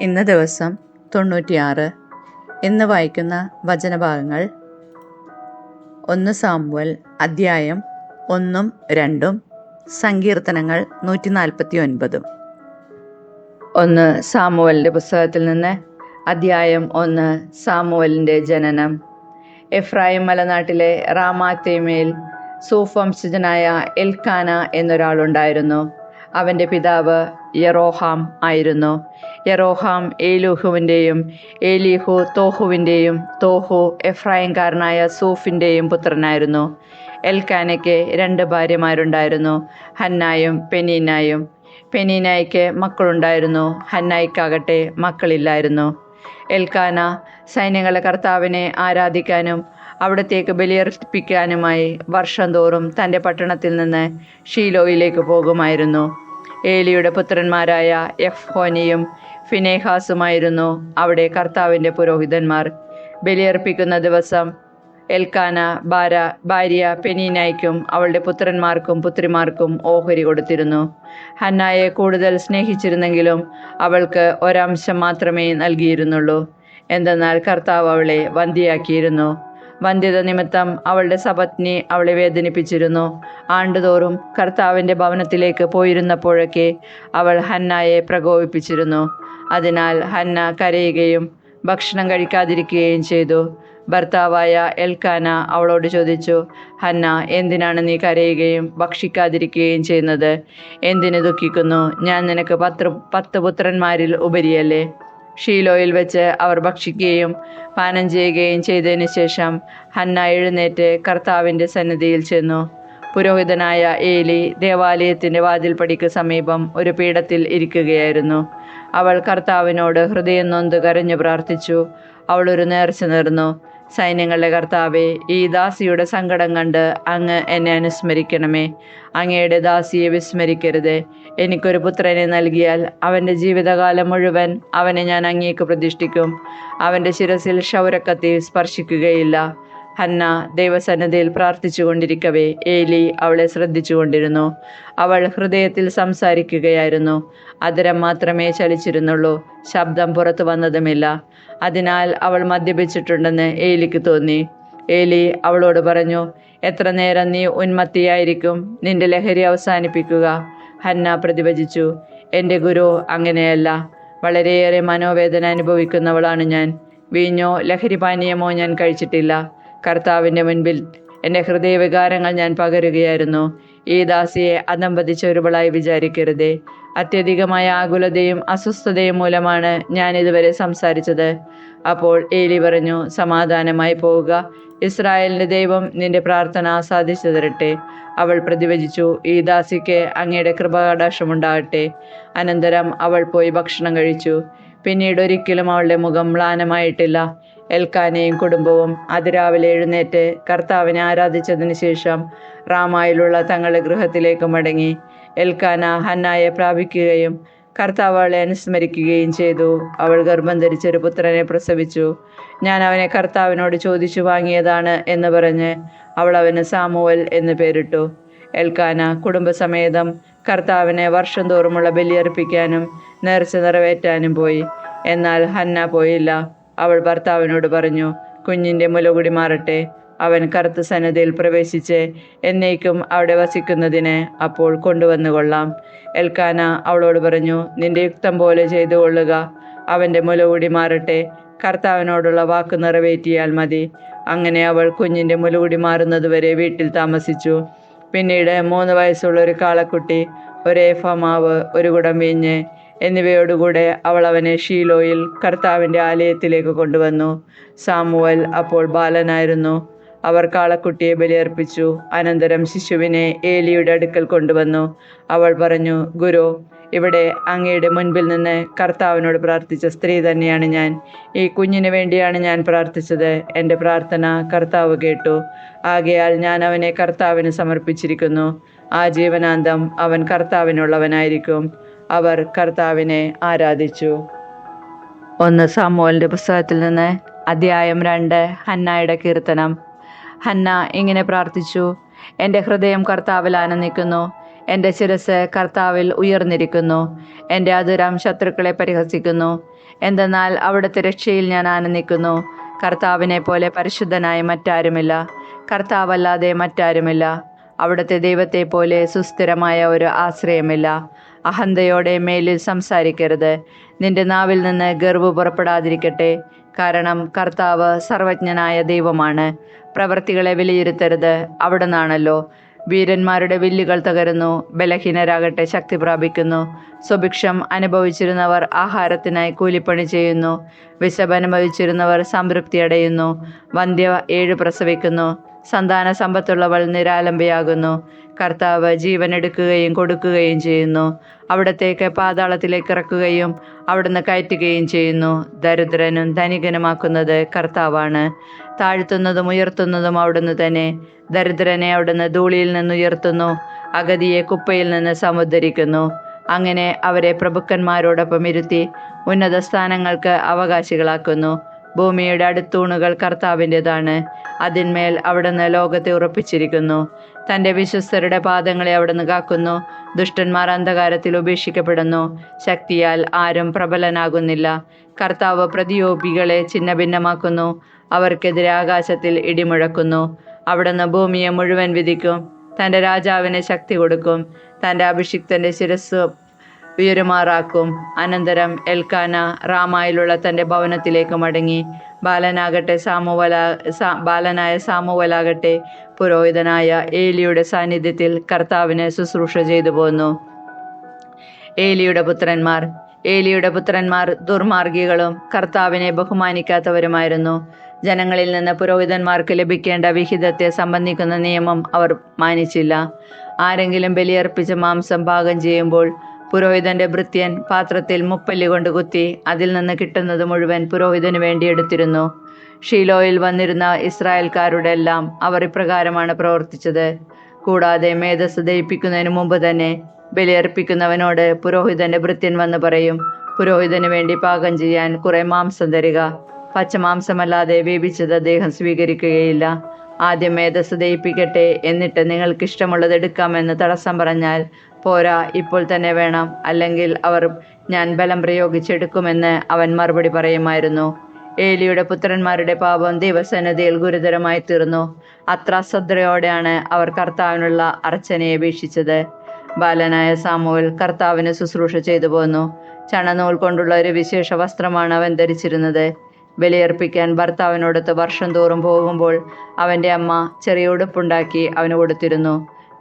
ഇന്ന് ദിവസം 96. ഇന്ന് വായിക്കുന്ന വചനഭാഗങ്ങൾ 1 സാമുവേൽ അദ്ധ്യായം 1-2, സങ്കീർത്തനങ്ങൾ 149. 1 സാമുവേലിൻ്റെ പുസ്തകത്തിൽ നിന്ന് അദ്ധ്യായം 1. സാമുവേലിൻ്റെ ജനനം. എഫ്രായിം മലനാട്ടിലെ റാമാത്തേമേൽ സൂഫ് വംശജനായ എൽക്കാന എന്നൊരാളുണ്ടായിരുന്നു. അവൻ്റെ പിതാവ് യെറോഹാം ആയിരുന്നു. യെറോഹാം ഏലൂഹുവിൻ്റെയും ഏലീഹു തോഹുവിൻ്റെയും തോഹു എഫ്രായിംകാരനായ സൂഫിൻ്റെയും പുത്രനായിരുന്നു. എൽക്കാനയ്ക്ക് 2 ഭാര്യമാരുണ്ടായിരുന്നു, ഹന്നായും പെനീനായും. പെനീനായ്ക്ക് മക്കളുണ്ടായിരുന്നു, ഹന്നായ്ക്കാകട്ടെ മക്കളില്ലായിരുന്നു. എൽക്കാന സൈന്യങ്ങളുടെ കർത്താവിനെ ആരാധിക്കാനും അവിടത്തേക്ക് ബലിയർപ്പിക്കാനുമായി വർഷം തോറും തൻ്റെ പട്ടണത്തിൽ നിന്ന് ഷീലോയിലേക്ക് പോകുമായിരുന്നു. ഏലിയുടെ പുത്രന്മാരായ എഫ്ഹോനിയും ഫിനേഹാസുമായിരുന്നു അവിടെ കർത്താവിൻ്റെ പുരോഹിതന്മാർ. ബലിയർപ്പിക്കുന്ന ദിവസം എൽക്കാന ഭാര്യ പെനീനായ്ക്കും അവളുടെ പുത്രന്മാർക്കും പുത്രിമാർക്കും ഓഹരി കൊടുത്തിരുന്നു. ഹന്നായെ കൂടുതൽ സ്നേഹിച്ചിരുന്നെങ്കിലും അവൾക്ക് ഒരംശം മാത്രമേ നൽകിയിരുന്നുള്ളൂ. എന്തെന്നാൽ കർത്താവ് അവളെ വന്ധ്യയാക്കിയിരുന്നു. വന്ധ്യത നിമിത്തം അവളുടെ സപത്നി അവളെ വേദനിപ്പിച്ചിരുന്നു. ആണ്ടുതോറും കർത്താവിൻ്റെ ഭവനത്തിലേക്ക് പോയിരുന്നപ്പോഴൊക്കെ അവൾ ഹന്നായെ പ്രകോപിപ്പിച്ചിരുന്നു. അതിനാൽ ഹന്ന കരയുകയും ഭക്ഷണം കഴിക്കാതിരിക്കുകയും ചെയ്തു. ഭർത്താവായ എൽക്കാന അവളോട് ചോദിച്ചു, ഹന്ന, എന്തിനാണ് നീ കരയുകയും ഭക്ഷിക്കാതിരിക്കുകയും ചെയ്യുന്നത്? എന്തിനു ദുഃഖിക്കുന്നു? ഞാൻ നിനക്ക് 10 പുത്രന്മാരിൽ ഉപരിയല്ലേ? ഷീലോയിൽ വെച്ച് അവർ ഭക്ഷിക്കുകയും പാനം ചെയ്യുകയും ചെയ്തതിന് ശേഷം ഹന്ന എഴുന്നേറ്റ് കർത്താവിൻ്റെ സന്നിധിയിൽ ചെന്നു. പുരോഹിതനായ ഏലി ദേവാലയത്തിൻ്റെ വാതിൽപ്പടിക്ക് സമീപം ഒരു പീഠത്തിൽ ഇരിക്കുകയായിരുന്നു. അവൾ കർത്താവിനോട് ഹൃദയം നൊന്ത് കരഞ്ഞു പ്രാർത്ഥിച്ചു. അവൾ ഒരു നേർച്ച നേർന്നു. സൈന്യങ്ങളുടെ കർത്താവേ, ഈ ദാസിയുടെ സങ്കടം കണ്ട് അങ്ങ് എന്നെ അനുസ്മരിക്കണമേ. അങ്ങയുടെ ദാസിയെ വിസ്മരിക്കരുത്. എനിക്കൊരു പുത്രനെ നൽകിയാൽ അവൻ്റെ ജീവിതകാലം മുഴുവൻ അവനെ ഞാൻ അങ്ങേക്ക് പ്രതിഷ്ഠിക്കും. അവൻ്റെ ശിരസിൽ ക്ഷൗരക്കത്തി സ്പർശിക്കുകയില്ല. ഹന്ന ദൈവസന്നിധിയിൽ പ്രാർത്ഥിച്ചു കൊണ്ടിരിക്കവേ ഏലി അവളെ ശ്രദ്ധിച്ചു കൊണ്ടിരുന്നു. അവൾ ഹൃദയത്തിൽ സംസാരിക്കുകയായിരുന്നു. അധരം മാത്രമേ ചലിച്ചിരുന്നുള്ളൂ, ശബ്ദം പുറത്തു വന്നതുമില്ല. അതിനാൽ അവൾ മദ്യപിച്ചിട്ടുണ്ടെന്ന് ഏലിക്ക് തോന്നി. ഏലി അവളോട് പറഞ്ഞു, എത്ര നേരം നീ ഉന്മത്തിയായിരിക്കും? നിന്റെ ലഹരി അവസാനിപ്പിക്കുക. ഹന്ന പ്രതിവചിച്ചു, എൻ്റെ ഗുരു, അങ്ങനെയല്ല. വളരെയേറെ മനോവേദന അനുഭവിക്കുന്നവളാണ് ഞാൻ. വീഞ്ഞോ ലഹരിപാനീയമോ ഞാൻ കഴിച്ചിട്ടില്ല. കർത്താവിൻ്റെ മുൻപിൽ എൻ്റെ ഹൃദയവികാരങ്ങൾ ഞാൻ പകരുകയായിരുന്നു. ഈ ദാസിയെ അധംപതിച്ചൊരുവളായി വിചാരിക്കരുതേ. അത്യധികമായ ആകുലതയും അസ്വസ്ഥതയും മൂലമാണ് ഞാൻ ഇതുവരെ സംസാരിച്ചത്. അപ്പോൾ ഏലി പറഞ്ഞു, സമാധാനമായി പോവുക. ഇസ്രായേലിൻ്റെ ദൈവം നിന്റെ പ്രാർത്ഥന സാധിച്ചു തരട്ടെ. അവൾ പ്രതിവചിച്ചു, ഈ ദാസിക്ക് അങ്ങയുടെ കൃപാകടാക്ഷമുണ്ടാകട്ടെ. അനന്തരം അവൾ പോയി ഭക്ഷണം കഴിച്ചു. പിന്നീട് ഒരിക്കലും അവളുടെ മുഖം മ്ലാനമായിട്ടില്ല. എൽക്കാനയും കുടുംബവും അതിരാവിലെ എഴുന്നേറ്റ് കർത്താവിനെ ആരാധിച്ചതിന് ശേഷം റാമായിലുള്ള തങ്ങളുടെ ഗൃഹത്തിലേക്ക് മടങ്ങി. എൽക്കാന ഹന്നായെ പ്രാപിക്കുകയും കർത്താവ് അവളെ അനുസ്മരിക്കുകയും ചെയ്തു. അവൾ ഗർഭം ധരിച്ചൊരു പുത്രനെ പ്രസവിച്ചു. ഞാൻ അവനെ കർത്താവിനോട് ചോദിച്ചു വാങ്ങിയതാണ് എന്ന് പറഞ്ഞ് അവൾ അവന് സാമുവേൽ എന്ന് പേരിട്ടു. എൽക്കാന കുടുംബസമേതം കർത്താവിനെ വർഷം തോറുമുള്ള ബലിയർപ്പിക്കാനും നേർച്ച നിറവേറ്റാനും പോയി. എന്നാൽ ഹന്ന പോയില്ല. അവൾ ഭർത്താവിനോട് പറഞ്ഞു, കുഞ്ഞിൻ്റെ മുലകുടി മാറട്ടെ. അവൻ കറുത്ത സന്നദ്ധയിൽ പ്രവേശിച്ച് എന്നേക്കും അവിടെ വസിക്കുന്നതിന് അപ്പോൾ കൊണ്ടുവന്നു കൊള്ളാം. എൽക്കാന അവളോട് പറഞ്ഞു, നിന്റെ യുക്തം പോലെ ചെയ്തു കൊള്ളുക. അവൻ്റെ മുലകുടി മാറട്ടെ. കർത്താവിനോടുള്ള വാക്ക് നിറവേറ്റിയാൽ മതി. അങ്ങനെ അവൾ കുഞ്ഞിൻ്റെ മുലകുടി മാറുന്നതുവരെ വീട്ടിൽ താമസിച്ചു. പിന്നീട് 3 വയസ്സുള്ള ഒരു കാളക്കുട്ടി, 1 ഏഫ മാവ്, 1 കുടം വീഞ്ഞ് എന്നിവയോടുകൂടെ അവൾ അവനെ ഷീലോയിൽ കർത്താവിൻ്റെ ആലയത്തിലേക്ക് കൊണ്ടുവന്നു. സാമുവേൽ അപ്പോൾ ബാലനായിരുന്നു. അവർ കാളക്കുട്ടിയെ ബലിയർപ്പിച്ചു. അനന്തരം ശിശുവിനെ ഏലിയുടെ അടുക്കൽ കൊണ്ടുവന്നു. അവൾ പറഞ്ഞു, ഗുരു, ഇവിടെ അങ്ങയുടെ മുൻപിൽ നിന്ന് കർത്താവിനോട് പ്രാർത്ഥിച്ച സ്ത്രീ തന്നെയാണ് ഞാൻ. ഈ കുഞ്ഞിന് വേണ്ടിയാണ് ഞാൻ പ്രാർത്ഥിച്ചത്. എൻ്റെ പ്രാർത്ഥന കർത്താവ് കേട്ടു. ആകയാൽ ഞാൻ അവനെ കർത്താവിന് സമർപ്പിച്ചിരിക്കുന്നു. ആജീവനാന്തം അവൻ കർത്താവിനുള്ളവനായിരിക്കും. അവർ കർത്താവിനെ ആരാധിച്ചു. 1 സാമുവേലിൻ്റെ പുസ്തകത്തിൽ നിന്ന് അദ്ധ്യായം 2. ഹന്നായുടെ കീർത്തനം. ഹന്ന ഇങ്ങനെ പ്രാർത്ഥിച്ചു, എൻ്റെ ഹൃദയം കർത്താവിൽ ആനന്ദിക്കുന്നു. എൻ്റെ ശിരസ് കർത്താവിൽ ഉയർന്നിരിക്കുന്നു. എൻ്റെ അധരം ശത്രുക്കളെ പരിഹസിക്കുന്നു. എന്തെന്നാൽ അവിടുത്തെ രക്ഷയിൽ ഞാൻ ആനന്ദിക്കുന്നു. കർത്താവിനെ പോലെ പരിശുദ്ധനായി മറ്റാരുമില്ല. കർത്താവല്ലാതെ മറ്റാരുമില്ല. അവിടുത്തെ ദൈവത്തെ പോലെ സുസ്ഥിരമായ ഒരു ആശ്രയമില്ല. അഹന്തയോടെ മേലിൽ സംസാരിക്കരുത്. നിന്റെ നാവിൽ നിന്ന് ഗർവ് പുറപ്പെടാതിരിക്കട്ടെ. കാരണം കർത്താവ് സർവജ്ഞനായ ദൈവമാണ്. പ്രവൃത്തികളെ വിലയിരുത്തരുത്, അവിടുന്നാണല്ലോ. വീരന്മാരുടെ വില്ലുകൾ തകരുന്നു, ബലഹീനരാകട്ടെ ശക്തി പ്രാപിക്കുന്നു. സുഭിക്ഷം അനുഭവിച്ചിരുന്നവർ ആഹാരത്തിനായി കൂലിപ്പണി ചെയ്യുന്നു. വിശപ്പ് അനുഭവിച്ചിരുന്നവർ സംതൃപ്തി അടയുന്നു. വന്ധ്യ 7 പ്രസവിക്കുന്നു. സന്താന സമ്പത്തുള്ളവൾ നിരാലംബയാകുന്നു. കർത്താവ് ജീവൻ എടുക്കുകയും കൊടുക്കുകയും ചെയ്യുന്നു. അവിടത്തേക്ക് പാതാളത്തിലേക്ക് ഇറക്കുകയും അവിടുന്ന് കയറ്റുകയും ചെയ്യുന്നു. ദരിദ്രനും ധനികനുമാക്കുന്നത് കർത്താവാണ്. താഴ്ത്തുന്നതും ഉയർത്തുന്നതും അവിടുന്ന് തന്നെ. ദരിദ്രനെ അവിടുന്ന് ധൂളിയിൽ നിന്ന് ഉയർത്തുന്നു, അഗതിയെ കുപ്പയിൽ നിന്ന് സമുദ്ധരിക്കുന്നു. അങ്ങനെ അവരെ പ്രഭുക്കന്മാരോടൊപ്പം ഇരുത്തി ഉന്നത സ്ഥാനങ്ങൾക്ക് അവകാശികളാക്കുന്നു. ഭൂമിയുടെ അടിത്തൂണുകൾ കർത്താവിൻ്റെതാണ്. അതിന്മേൽ അവിടുന്ന് ലോകത്തെ ഉറപ്പിച്ചിരിക്കുന്നു. തൻ്റെ വിശ്വസ്തരുടെ പാദങ്ങളെ അവിടുന്ന് കാക്കുന്നു. ദുഷ്ടന്മാർ അന്ധകാരത്തിൽ ഉപേക്ഷിക്കപ്പെടുന്നു. ശക്തിയാൽ ആരും പ്രബലനാകുന്നില്ല. കർത്താവ് പ്രതിയോഗികളെ ഛിന്നഭിന്നമാക്കുന്നു. അവർക്കെതിരെ ആകാശത്തിൽ ഇടിമുഴക്കുന്നു. അവിടുന്ന് ഭൂമിയെ മുഴുവൻ വിധിക്കും. തൻ്റെ രാജാവിന് ശക്തി കൊടുക്കും. തൻ്റെ അഭിഷിക്തൻ്റെ ശിരസ് ഉയരുമാറാക്കും. അനന്തരം എൽക്കാന റാമായിലുള്ള തൻ്റെ ഭവനത്തിലേക്ക് മടങ്ങി. ബാലനായ സാമുവലാകട്ടെ പുരോഹിതനായ ഏലിയുടെ സാന്നിധ്യത്തിൽ കർത്താവിന് ശുശ്രൂഷ ചെയ്തു പോന്നു. ഏലിയുടെ പുത്രന്മാർ ദുർമാർഗികളും കർത്താവിനെ ബഹുമാനിക്കാത്തവരുമായിരുന്നു. ജനങ്ങളിൽ നിന്ന് പുരോഹിതന്മാർക്ക് ലഭിക്കേണ്ട വിഹിതത്തെ സംബന്ധിക്കുന്ന നിയമം അവർ മാനിച്ചില്ല. ആരെങ്കിലും ബലിയർപ്പിച്ച മാംസം പാകം ചെയ്യുമ്പോൾ പുരോഹിതന്റെ ഭൃത്യൻ പാത്രത്തിൽ മുപ്പല്ലി കൊണ്ട് കുത്തി അതിൽ നിന്ന് കിട്ടുന്നത് മുഴുവൻ പുരോഹിതന് വേണ്ടി എടുത്തിരുന്നു. ഷീലോയിൽ വന്നിരുന്ന ഇസ്രായേൽക്കാരുടെ എല്ലാം അവർ ഇപ്രകാരമാണ് പ്രവർത്തിച്ചത്. കൂടാതെ മേധസ് ദഹിപ്പിക്കുന്നതിന് മുമ്പ് തന്നെ ബലിയർപ്പിക്കുന്നവനോട് പുരോഹിതന്റെ ഭൃത്യൻ വന്ന് പറയും, പുരോഹിതന് വേണ്ടി പാകം ചെയ്യാൻ കുറെ മാംസം തരിക. പച്ചമാംസമല്ലാതെ വേവിച്ചത് അദ്ദേഹം സ്വീകരിക്കുകയില്ല. ആദ്യം മേധസ് ദഹിപ്പിക്കട്ടെ, എന്നിട്ട് നിങ്ങൾക്ക് ഇഷ്ടമുള്ളത് എടുക്കാമെന്ന് തടസ്സം പറഞ്ഞാൽ പോരാ, ഇപ്പോൾ തന്നെ വേണം, അല്ലെങ്കിൽ ഞാൻ ബലം പ്രയോഗിച്ചെടുക്കുമെന്ന് അവൻ മറുപടി പറയുമായിരുന്നു. ഏലിയുടെ പുത്രന്മാരുടെ പാപം ദൈവസന്നിധിയിൽ ഗുരുതരമായി തീർന്നു. അത്ര അശ്രദ്ധയോടെയാണ് അവർ കർത്താവിനുള്ള അർച്ചനയെ വീക്ഷിച്ചത്. ബാലനായ സാമുവൽ കർത്താവിന് ശുശ്രൂഷ ചെയ്തു പോന്നു. ചണനൂൽ കൊണ്ടുള്ള ഒരു വിശേഷ വസ്ത്രമാണ് അവൻ ധരിച്ചിരുന്നത്. ബലിയർപ്പിക്കാൻ ഭർത്താവിനോടൊത്ത് വർഷം തോറും പോകുമ്പോൾ അവൻ്റെ അമ്മ ചെറിയ ഉടുപ്പുണ്ടാക്കി അവന് കൊടുത്തിരുന്നു.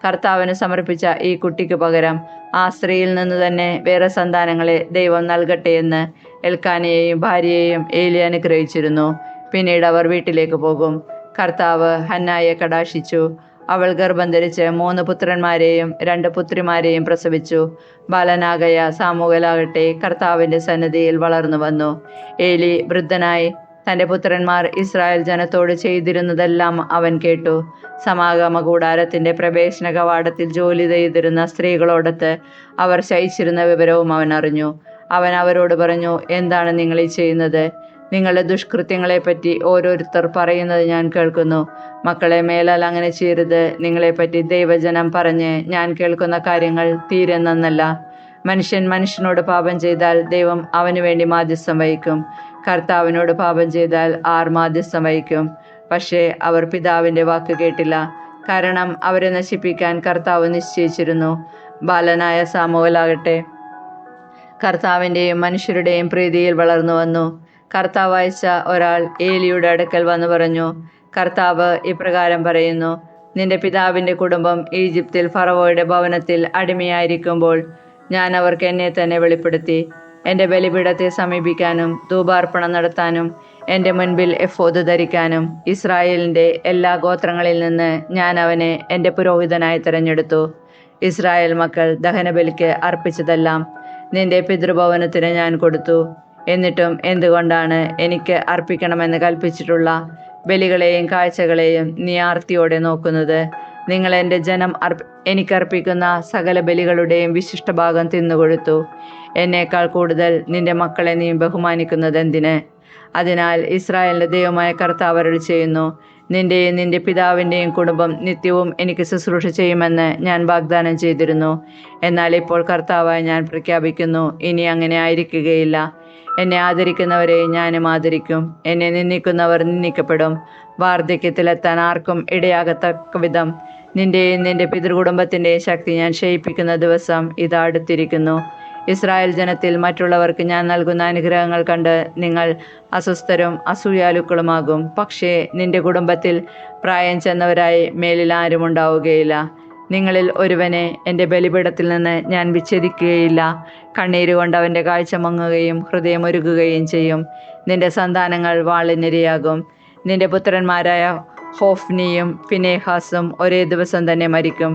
കർത്താവിന് സമർപ്പിച്ച ഈ കുട്ടിക്ക് പകരം ആ സ്ത്രീയിൽ നിന്ന് തന്നെ വേറെ സന്താനങ്ങളെ ദൈവം നൽകട്ടെ എന്ന് എൽക്കാനയെയും ഭാര്യയെയും ഏലി അനുഗ്രഹിച്ചിരുന്നു. പിന്നീട് അവർ വീട്ടിലേക്ക് പോകും. കർത്താവ് ഹന്നായെ കടാക്ഷിച്ചു. അവൾ ഗർഭം ധരിച്ച് 3 പുത്രന്മാരെയും 2 പുത്രിമാരെയും പ്രസവിച്ചു. ബാലനാകയ സാമുവലാകട്ടെ കർത്താവിൻ്റെ സന്നിധിയിൽ വളർന്നു വന്നു. ഏലി വൃദ്ധനായി. തൻ്റെ പുത്രന്മാർ ഇസ്രായേൽ ജനത്തോട് ചെയ്തിരുന്നതെല്ലാം അവൻ കേട്ടു. സമാഗമ കൂടാരത്തിൻ്റെ പ്രവേശന കവാടത്തിൽ ജോലി ചെയ്തിരുന്ന സ്ത്രീകളോടൊത്ത് അവർ ശയിച്ചിരുന്ന വിവരവും അവൻ അറിഞ്ഞു. അവൻ അവരോട് പറഞ്ഞു, എന്താണ് നിങ്ങൾ ഈ ചെയ്യുന്നത്? നിങ്ങളുടെ ദുഷ്കൃത്യങ്ങളെപ്പറ്റി ഓരോരുത്തർ പറയുന്നത് ഞാൻ കേൾക്കുന്നു. മക്കളെ, മേലാൽ അങ്ങനെ ചെയ്യരുത്. നിങ്ങളെപ്പറ്റി ദൈവജനം പറഞ്ഞ് ഞാൻ കേൾക്കുന്ന കാര്യങ്ങൾ തീരെ നന്നല്ല. മനുഷ്യൻ മനുഷ്യനോട് പാപം ചെയ്താൽ ദൈവം അവന് വേണ്ടി മാധ്യസ്ഥം വഹിക്കും. കർത്താവിനോട് പാപം ചെയ്താൽ ആർ മാധ്യസ്ഥം വഹിക്കും? പക്ഷേ അവർ പിതാവിൻ്റെ വാക്ക് കേട്ടില്ല. കാരണം അവരെ നശിപ്പിക്കാൻ കർത്താവ് നിശ്ചയിച്ചിരുന്നു. ബാലനായ സാമുവലാകട്ടെ കർത്താവിൻ്റെയും മനുഷ്യരുടെയും പ്രീതിയിൽ വളർന്നു വന്നു. കർത്താവ് അയച്ച ഒരാൾ ഏലിയുടെ അടുക്കൽ വന്നു പറഞ്ഞു, കർത്താവ് ഇപ്രകാരം പറയുന്നു, നിന്റെ പിതാവിൻ്റെ കുടുംബം ഈജിപ്തിൽ ഫറവോയുടെ ഭവനത്തിൽ അടിമയായിരിക്കുമ്പോൾ ഞാൻ അവർക്ക് എന്നെ തന്നെ വെളിപ്പെടുത്തി. എൻ്റെ ബലിപീഠത്തെ സമീപിക്കാനും ധൂപാർപ്പണം നടത്താനും എൻ്റെ മുൻപിൽ എഫോദ് ധരിക്കാനും ഇസ്രായേലിൻ്റെ എല്ലാ ഗോത്രങ്ങളിൽ നിന്ന് ഞാൻ അവനെ എൻ്റെ പുരോഹിതനായി തിരഞ്ഞെടുത്തു. ഇസ്രായേൽ മക്കൾ ദഹനബലിക്ക് അർപ്പിച്ചതെല്ലാം നിന്റെ പിതൃഭവനത്തിന് ഞാൻ കൊടുത്തു. എന്നിട്ടും എന്തുകൊണ്ടാണ് എനിക്ക് അർപ്പിക്കണമെന്ന് കൽപ്പിച്ചിട്ടുള്ള ബലികളെയും കാഴ്ചകളെയും നീ ആർത്തിയോടെ നോക്കുന്നത്? നിങ്ങൾ എൻ്റെ ജനം എനിക്കർപ്പിക്കുന്ന സകല ബലികളുടെയും വിശിഷ്ടഭാഗം തിന്നുകൊടുത്തു. എന്നേക്കാൾ കൂടുതൽ നിന്റെ മക്കളെ നീ ബഹുമാനിക്കുന്നത് എന്തിന്? അതിനാൽ ഇസ്രായേലിൻ്റെ ദൈവമായ കർത്താവ് അരുളി ചെയ്യുന്നു, നിന്റെയും നിന്റെ പിതാവിൻ്റെയും കുടുംബം നിത്യവും എനിക്ക് ശുശ്രൂഷ ചെയ്യുമെന്ന് ഞാൻ വാഗ്ദാനം ചെയ്തിരുന്നു. എന്നാൽ ഇപ്പോൾ കർത്താവായി ഞാൻ പ്രഖ്യാപിക്കുന്നു, ഇനി അങ്ങനെ ആയിരിക്കുകയില്ല. എന്നെ ആദരിക്കുന്നവരെ ഞാനും ആദരിക്കും, എന്നെ നിന്ദിക്കുന്നവർ നിന്ദിക്കപ്പെടും. വാർദ്ധക്യത്തിലെത്താൻ ആർക്കും ഇടയാകത്തക്ക വിധം നിന്റെയും നിന്റെ പിതൃകുടുംബത്തിൻ്റെയും ശക്തി ഞാൻ ക്ഷയിപ്പിക്കുന്ന ദിവസം ഇതാ അടുത്തിരിക്കുന്നു. ഇസ്രായേൽ ജനത്തിൽ മറ്റുള്ളവർക്ക് ഞാൻ നൽകുന്ന അനുഗ്രഹങ്ങൾ കണ്ട് നിങ്ങൾ അസ്വസ്ഥരും അസൂയാലുക്കളുമാകും. പക്ഷേ നിന്റെ കുടുംബത്തിൽ പ്രായം ചെന്നവരായി മേലിൽ ആരും ഉണ്ടാവുകയില്ല. നിങ്ങളിൽ ഒരുവനെ എൻ്റെ ബലിപീഠത്തിൽ നിന്ന് ഞാൻ വിച്ഛേദിക്കുകയില്ല. കണ്ണീരുകൊണ്ട് അവൻ്റെ കാഴ്ച മങ്ങുകയും ഹൃദയം ഒരുകുകയും ചെയ്യും. നിന്റെ സന്താനങ്ങൾ വാളിനിരയാകും. നിന്റെ പുത്രന്മാരായ ഹോഫ്നിയും ഫിനെഹാസും ഒരേ ദിവസം തന്നെ മരിക്കും.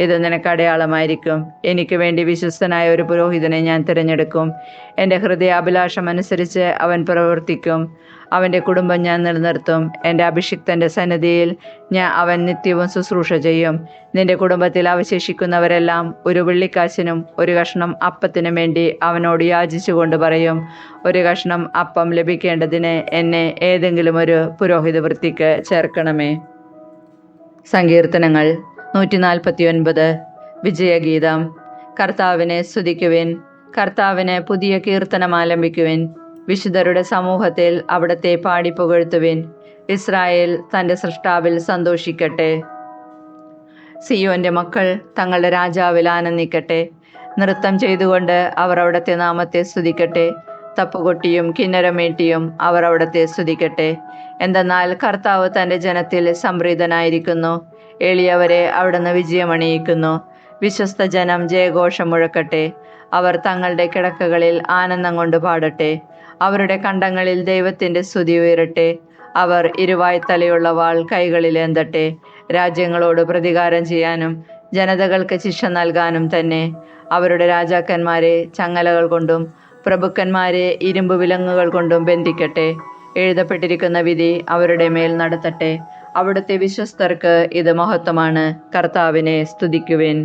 ഇത് നിനക്ക് അടയാളമായിരിക്കും. എനിക്ക് വേണ്ടി വിശ്വസ്തനായ ഒരു പുരോഹിതനെ ഞാൻ തിരഞ്ഞെടുക്കും. എൻ്റെ ഹൃദയാഭിലാഷം അനുസരിച്ച് അവൻ പ്രവർത്തിക്കും. അവൻ്റെ കുടുംബം ഞാൻ നിലനിർത്തും. എൻ്റെ അഭിഷിക്തൻ്റെ സന്നിധിയിൽ അവൻ നിത്യവും ശുശ്രൂഷ ചെയ്യും. നിന്റെ കുടുംബത്തിൽ അവശേഷിക്കുന്നവരെല്ലാം ഒരു വെള്ളിക്കാശിനും ഒരു കഷ്ണം അപ്പത്തിനും വേണ്ടി അവനോട് യാചിച്ചുകൊണ്ട് പറയും, ഒരു കഷ്ണം അപ്പം ലഭിക്കേണ്ടതിന് എന്നെ ഏതെങ്കിലും ഒരു പുരോഹിത വൃത്തിക്ക് ചേർക്കണമേ. സങ്കീർത്തനങ്ങൾ 149. വിജയഗീതം. കർത്താവിനെ സ്തുതിക്കുവിൻ, കർത്താവിന് പുതിയ കീർത്തനം ആലപിക്കുവിൻ. വിശുദ്ധരുടെ സമൂഹത്തിൽ അവിടത്തെ പാടി പുകഴ്ത്തുവിൻ. ഇസ്രായേൽ തൻ്റെ സൃഷ്ടാവിൽ സന്തോഷിക്കട്ടെ. സിയോന്റെ മക്കൾ തങ്ങളുടെ രാജാവിൽ ആനന്ദിക്കട്ടെ. നൃത്തം ചെയ്തുകൊണ്ട് അവർ അവിടുത്തെ നാമത്തെ സ്തുതിക്കട്ടെ. തപ്പുകൊട്ടിയും കിന്നരമേട്ടിയും അവർ അവിടുത്തെ സ്തുതിക്കട്ടെ. എന്തെന്നാൽ കർത്താവ് തൻ്റെ ജനത്തിൽ സംപ്രീതനായിരിക്കുന്നു. എളിയവരെ അവിടുന്ന് വിജയമണിയിക്കുന്നു. വിശ്വസ്ത ജനം ജയഘോഷം മുഴക്കട്ടെ. അവർ തങ്ങളുടെ കിടക്കകളിൽ ആനന്ദം കൊണ്ട് പാടട്ടെ. അവരുടെ കണ്ടങ്ങളിൽ ദൈവത്തിൻ്റെ സ്തുതി ഉയരട്ടെ. അവർ ഇരുവായ് തലയുള്ള വാൾ കൈകളിലേന്തട്ടെ. രാജ്യങ്ങളോട് പ്രതികാരം ചെയ്യാനും ജനതകൾക്ക് ശിക്ഷ നൽകാനും തന്നെ. അവരുടെ രാജാക്കന്മാരെ ചങ്ങലകൾ കൊണ്ടും പ്രഭുക്കന്മാരെ ഇരുമ്പ് വിലങ്ങുകൾ കൊണ്ടും ബന്ധിക്കട്ടെ. എഴുതപ്പെട്ടിരിക്കുന്ന വിധി അവരുടെ മേൽ നടത്തട്ടെ. അവിടുത്തെ വിശ്വസ്തർക്ക് ഇത് മഹത്വമാണ്. കർത്താവിനെ സ്തുതിക്കുവിൻ.